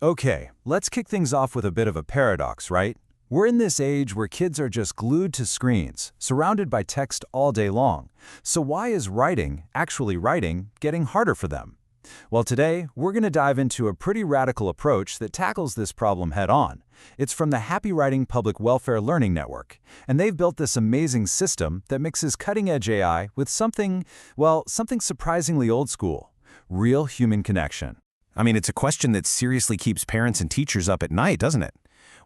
Okay, let's kick things off with a bit of a paradox, right? We're in this age where kids are just glued to screens, surrounded by text all day long. So why is writing, actually writing, getting harder for them? Well, today, we're going to dive into a pretty radical approach that tackles this problem head-on. It's from the Happy Writing Public Welfare Learning Network, and they've built this amazing system that mixes cutting-edge AI with something surprisingly old school: real human connection. I mean, it's a question that seriously keeps parents and teachers up at night, doesn't it?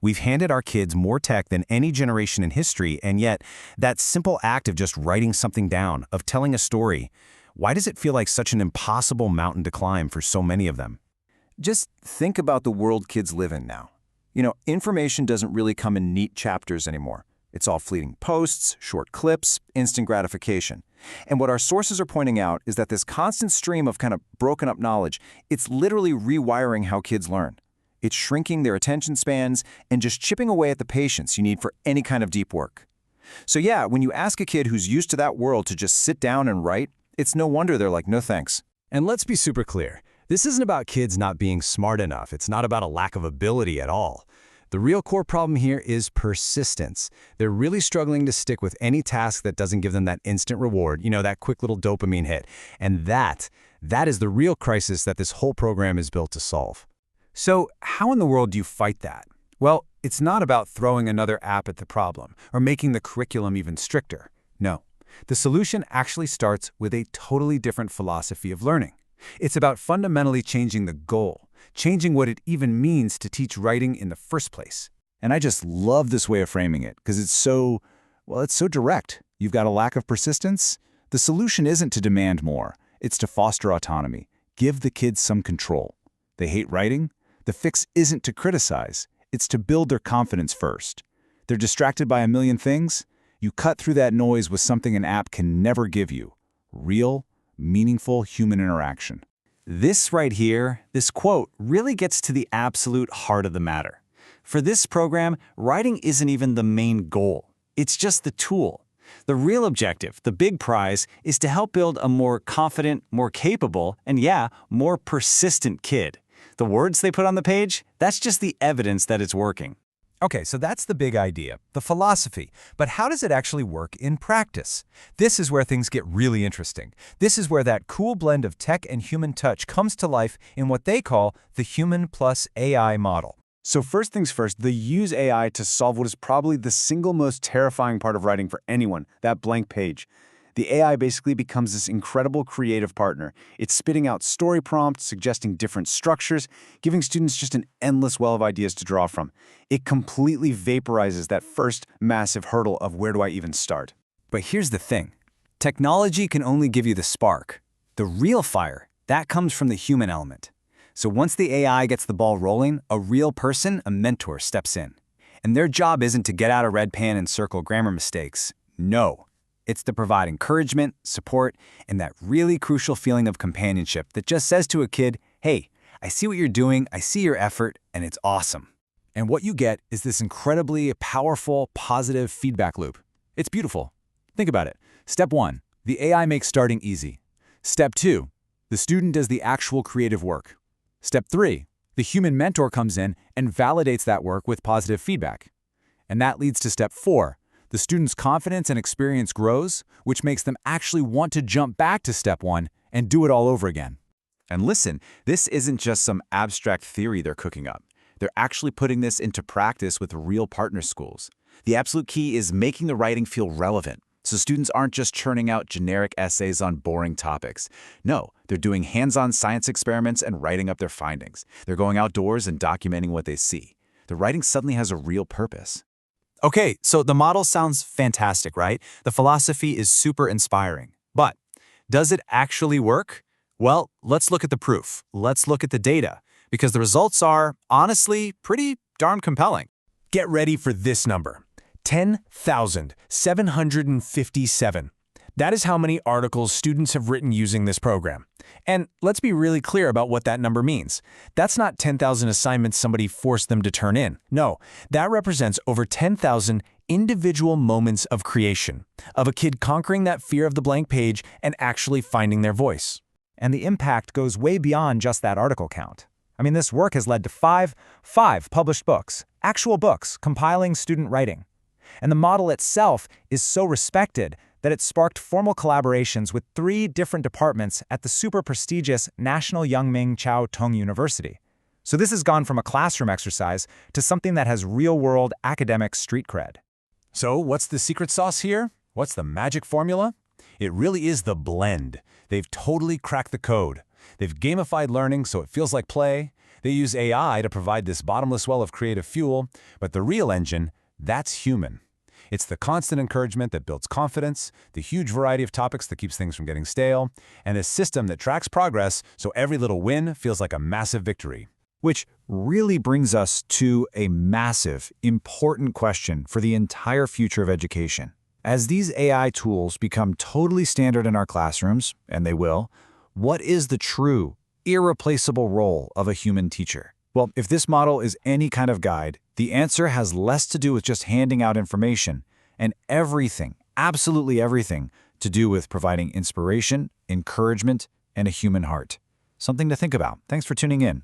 We've handed our kids more tech than any generation in history, and yet, that simple act of just writing something down, of telling a story, why does it feel like such an impossible mountain to climb for so many of them? Just think about the world kids live in now. Information doesn't really come in neat chapters anymore. It's all fleeting posts, short clips, instant gratification. And what our sources are pointing out is that this constant stream of kind of broken up knowledge, it's literally rewiring how kids learn. It's shrinking their attention spans and just chipping away at the patience you need for any kind of deep work. So yeah, when you ask a kid who's used to that world to just sit down and write, it's no wonder they're like, no thanks. And let's be super clear. This isn't about kids not being smart enough. It's not about a lack of ability at all. The real core problem here is persistence. They're really struggling to stick with any task that doesn't give them that instant reward, that quick little dopamine hit. And that is the real crisis that this whole program is built to solve. So how in the world do you fight that? Well, it's not about throwing another app at the problem or making the curriculum even stricter. No, the solution actually starts with a totally different philosophy of learning. It's about fundamentally changing the goal, changing what it even means to teach writing in the first place. And I just love this way of framing it because it's so direct. You've got a lack of persistence? The solution isn't to demand more. It's to foster autonomy. Give the kids some control. They hate writing? The fix isn't to criticize. It's to build their confidence first. They're distracted by a million things? You cut through that noise with something an app can never give you: real, meaningful human interaction. This right here, this quote, really gets to the absolute heart of the matter. For this program, writing isn't even the main goal. It's just the tool. The real objective, the big prize, is to help build a more confident, more capable, and more persistent kid. The words they put on the page, that's just the evidence that it's working. Okay, so that's the big idea, the philosophy. But how does it actually work in practice? This is where things get really interesting. This is where that cool blend of tech and human touch comes to life in what they call the human plus AI model. So first things first, they use AI to solve what is probably the single most terrifying part of writing for anyone, that blank page. The AI basically becomes this incredible creative partner. It's spitting out story prompts, suggesting different structures, giving students just an endless well of ideas to draw from. It completely vaporizes that first massive hurdle of where do I even start. But here's the thing. Technology can only give you the spark. The real fire, that comes from the human element. So once the AI gets the ball rolling, a real person, a mentor, steps in. And their job isn't to get out a red pen and circle grammar mistakes. No. It's to provide encouragement, support, and that really crucial feeling of companionship that just says to a kid, hey, I see what you're doing, I see your effort, and it's awesome. And what you get is this incredibly powerful, positive feedback loop. It's beautiful. Think about it. Step 1, the AI makes starting easy. Step 2, the student does the actual creative work. Step 3, the human mentor comes in and validates that work with positive feedback. And that leads to Step 4. The student's confidence and experience grows, which makes them actually want to jump back to Step 1 and do it all over again. And listen, this isn't just some abstract theory they're cooking up. They're actually putting this into practice with real partner schools. The absolute key is making the writing feel relevant, so students aren't just churning out generic essays on boring topics. No, they're doing hands-on science experiments and writing up their findings. They're going outdoors and documenting what they see. The writing suddenly has a real purpose. Okay, so the model sounds fantastic, right? The philosophy is super inspiring. But does it actually work? Well, let's look at the proof. Let's look at the data, because the results are, honestly, pretty darn compelling. Get ready for this number: 10,757. That is how many articles students have written using this program. And let's be really clear about what that number means. That's not 10,000 assignments somebody forced them to turn in. No, that represents over 10,000 individual moments of creation, of a kid conquering that fear of the blank page and actually finding their voice. And the impact goes way beyond just that article count. I mean, this work has led to five published books, actual books, compiling student writing. And the model itself is so respected that it sparked formal collaborations with 3 different departments at the super prestigious National Youngming Chiao Tung University. So this has gone from a classroom exercise to something that has real-world academic street cred. So what's the secret sauce here? What's the magic formula? It really is the blend. They've totally cracked the code. They've gamified learning so it feels like play. They use AI to provide this bottomless well of creative fuel, but the real engine, that's human. It's the constant encouragement that builds confidence, the huge variety of topics that keeps things from getting stale, and a system that tracks progress so every little win feels like a massive victory. Which really brings us to a massive, important question for the entire future of education. As these AI tools become totally standard in our classrooms, and they will, what is the true, irreplaceable role of a human teacher? Well, if this model is any kind of guide, the answer has less to do with just handing out information and everything, absolutely everything, to do with providing inspiration, encouragement, and a human heart. Something to think about. Thanks for tuning in.